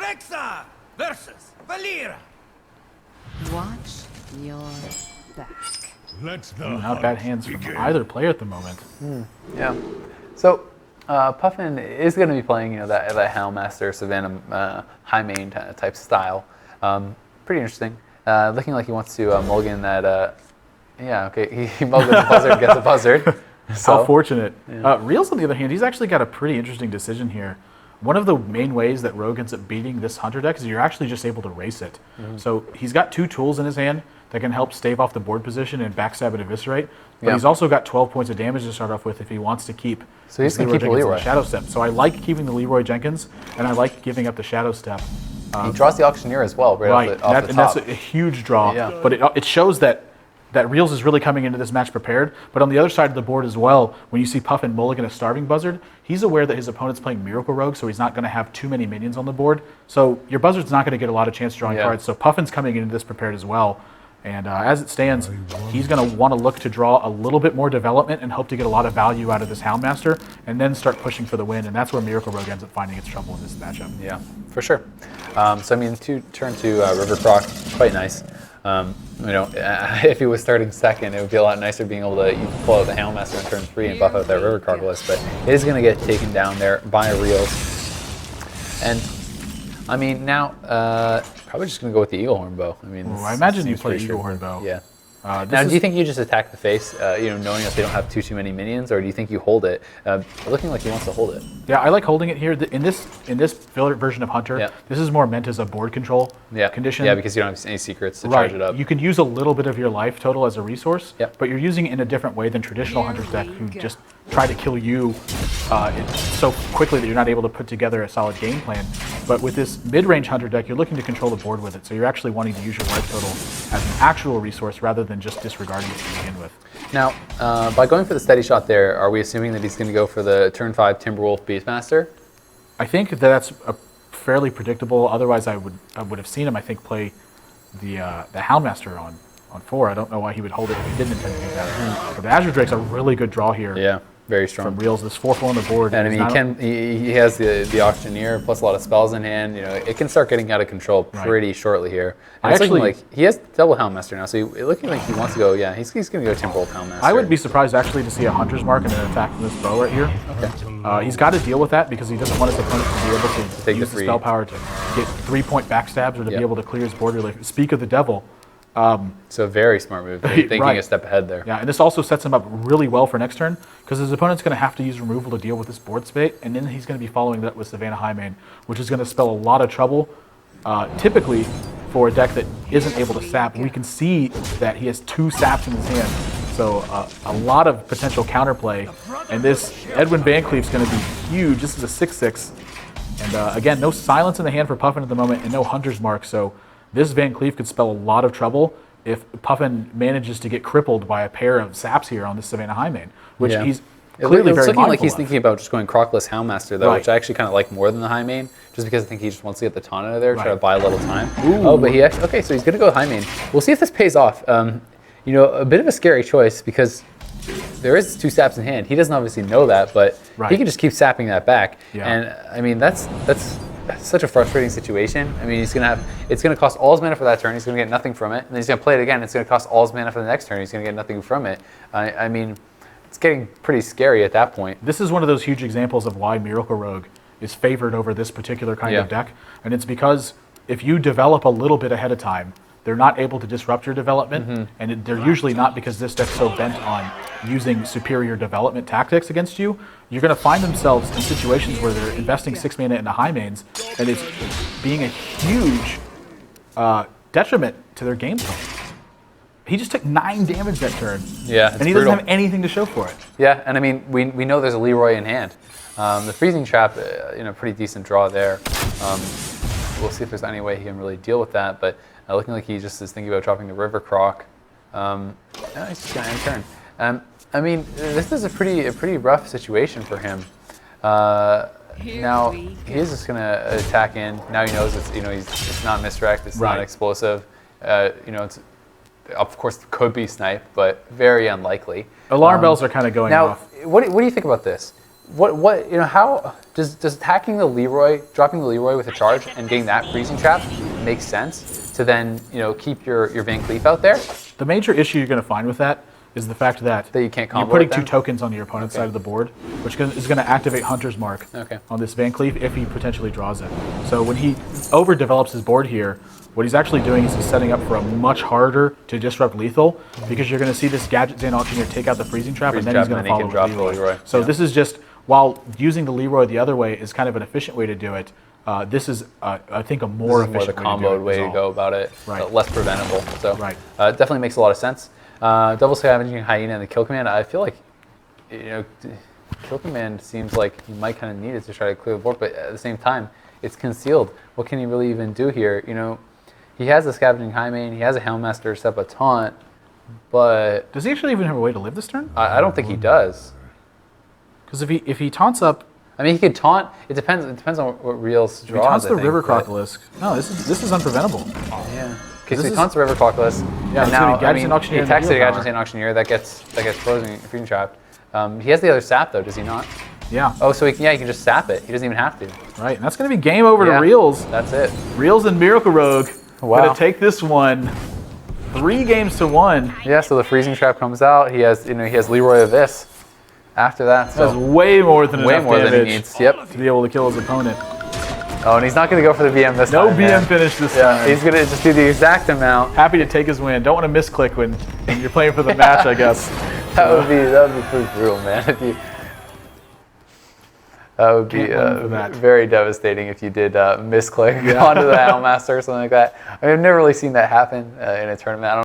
Alexa versus Valera. Watch your back. Let's the Not bad hands from either player at the moment. Yeah. So Puffin is going to be playing, that Houndmaster Savannah high main type style. Pretty interesting. Looking like he wants to mulligan that. Yeah. Okay. He mulligans a buzzard, gets a buzzard. So, How fortunate. Yeah. Realz, on the other hand, he's actually got a pretty interesting decision here. One of the main ways that Rogue ends up beating this Hunter deck is you're actually just able to race it. So he's got 2 tools in his hand that can help stave off the board position and backstab and eviscerate. But he's also got 12 points of damage to start off with if he wants to keep. So he's going to keep the Leroy. The Shadow Step. So I like keeping the Leroy Jenkins, and I like giving up the Shadow Step. He draws the Auctioneer as well, right off the top. And that's a huge draw. Yeah. But it shows that Realz is really coming into this match prepared. But on the other side of the board as well, when you see Puffin mulligan a Starving Buzzard, he's aware that his opponent's playing Miracle Rogue, so he's not going to have too many minions on the board. So your Buzzard's not going to get a lot of chance drawing cards. So Puffin's coming into this prepared as well. And as it stands, he's going to want to look to draw a little bit more development and hope to get a lot of value out of this Houndmaster, and then start pushing for the win. And that's where Miracle Rogue ends up finding its trouble in this matchup. Yeah, for sure. So I mean, turn to River Croc, quite nice. If he was starting second, it would be a lot nicer being able to pull out the Houndmaster in turn 3 and buff out that River Croc list. But it is going to get taken down there by a Realz. And I mean, now probably just going to go with the Eagle Horn Bow. I mean, I imagine you play Eagle Horn Bow. Yeah. Now, do you think you just attack the face, knowing that they don't have too many minions, or do you think you hold it? Looking like he wants to hold it. Yeah, I like holding it here. In this version of Hunter, this is more meant as a board control condition. Yeah, because you don't have any secrets to charge it up. You can use a little bit of your life total as a resource, but you're using it in a different way than traditional Hunter's deck, who just try to kill you so quickly that you're not able to put together a solid game plan. But with this mid-range Hunter deck, you're looking to control the board with it, so you're actually wanting to use your life total as an actual resource rather than just disregarding it to begin with. Now, by going for the steady shot there, are we assuming that he's going to go for the turn 5 Timberwolf Beastmaster? I think that's fairly predictable. Otherwise, I would have seen him, I think, play the Houndmaster on 4. I don't know why he would hold it if he didn't intend to do that. But the Azure Drake's a really good draw here. Yeah, very strong. From Realz, this 4/4 on the board. And I mean, he has the Auctioneer plus a lot of spells in hand. It can start getting out of control pretty shortly here. And it's looking like he has double Houndmaster now, so looking like he wants to go. Yeah, he's going to go Timberwolf Houndmaster. I would be surprised actually to see a Hunter's Mark and an attack from this bow right here. Okay. He's got to deal with that because he doesn't want his opponent to be able to take use the spell power to get 3-point backstabs or to be able to clear his board relief. Speak of the devil. So very smart move, thinking a step ahead there. Yeah, and this also sets him up really well for next turn because his opponent's going to have to use removal to deal with this board spate, and then he's going to be following that with Savannah Highmane, which is going to spell a lot of trouble, typically for a deck that isn't able to sap. We can see that he has 2 saps in his hand, so a lot of potential counterplay, and this Edwin Van Cleef's going to be huge. This is a 6/6, and again, no silence in the hand for Puffin at the moment, and no Hunter's Mark, so this Van Cleef could spell a lot of trouble if Puffin manages to get crippled by a pair of saps here on this Savannah Highmane, which he's clearly very looking like he's of. thinking about just going Crocless Houndmaster, though, which I actually kind of like more than the Highmane, just because I think he just wants to get the taunt out of there, try to buy a little time. Oh, but he actually, okay, so he's going to go Highmane. We'll see if this pays off. A bit of a scary choice because there is 2 saps in hand. He doesn't obviously know that, but he can just keep sapping that back. And I mean, that's such a frustrating situation. I mean, it's going to cost all his mana for that turn. He's going to get nothing from it. And then he's going to play it again. It's going to cost all his mana for the next turn. He's going to get nothing from it. I mean, it's getting pretty scary at that point. This is one of those huge examples of why Miracle Rogue is favored over this particular kind of deck. And it's because if you develop a little bit ahead of time, they're not able to disrupt your development. And they're usually not, because this deck's so bent on using superior development tactics against you. You're going to find themselves in situations where they're investing 6 mana into Highmanes, and it's being a huge detriment to their game plan. He just took 9 damage that turn. Yeah, and he doesn't have anything to show for it. Yeah, and I mean, we know there's a Leroy in hand. The Freezing Trap, pretty decent draw there. We'll see if there's any way he can really deal with that, but looking like he just is thinking about dropping the River Croc. He's just going to end turn. I mean, this is a pretty rough situation for him. Now he's just going to attack in. Now he knows it's not misdirect, it's not explosive. It's of course could be snipe, but very unlikely. Alarm bells are kind of going now, off. What do you think about this? what how does attacking the Leroy, dropping the Leroy with a charge and getting that freezing trap make sense to then keep your Van Cleef out there? The major issue you're going to find with that is the fact that you can't combo you're putting it then? 2 tokens on your opponent's side of the board, which is going to activate Hunter's Mark on this Van Cleef if he potentially draws it. So when he overdevelops his board here, what he's actually doing is he's setting up for a much harder to disrupt lethal, because you're going to see this Gadget Zane Auctioneer take out the freezing trap, and then he's going to follow with Leroy. So this is just, while using the Leroy the other way is kind of an efficient way to do it, this is, I think, a more efficient way to go about it. Right. Less preventable. So definitely makes a lot of sense. Double Scavenging Hyena and the Kill Command. I feel like, Kill Command seems like you might kind of need it to try to clear the board, but at the same time, it's concealed. What can he really even do here? He has a Scavenging Highmane, he has a Helmmaster set up a taunt, but does he actually even have a way to live this turn? I don't think he does. Because if he taunts up, I mean, he could taunt. It depends on what Realz draws. If he taunts the River Crocolisk. No, this is unpreventable. Yeah. Okay, so he taunts the River Crocolisk. Yeah, and now he attacks the Gadget Zane Auctioneer. That gets freezing trapped. He has the other sap though, does he not? Yeah. Oh, so he can just sap it. He doesn't even have to. Right, and that's going to be game over to Realz. That's it. Realz and Miracle Rogue going to take this one 3-1. Yeah, so the freezing trap comes out. He has Leroy Abyss after that. So that's way more than enough than he needs. Yep. To be able to kill his opponent. Oh, and he's not going to go for the BM this time. No BM finish this time. He's going to just do the exact amount. Happy to take his win. Don't want to misclick when you're playing for the match, I guess. That would be pretty brutal, man. That would be very devastating if you did misclick onto the Helmmaster or something like that. I mean, I've never really seen that happen in a tournament.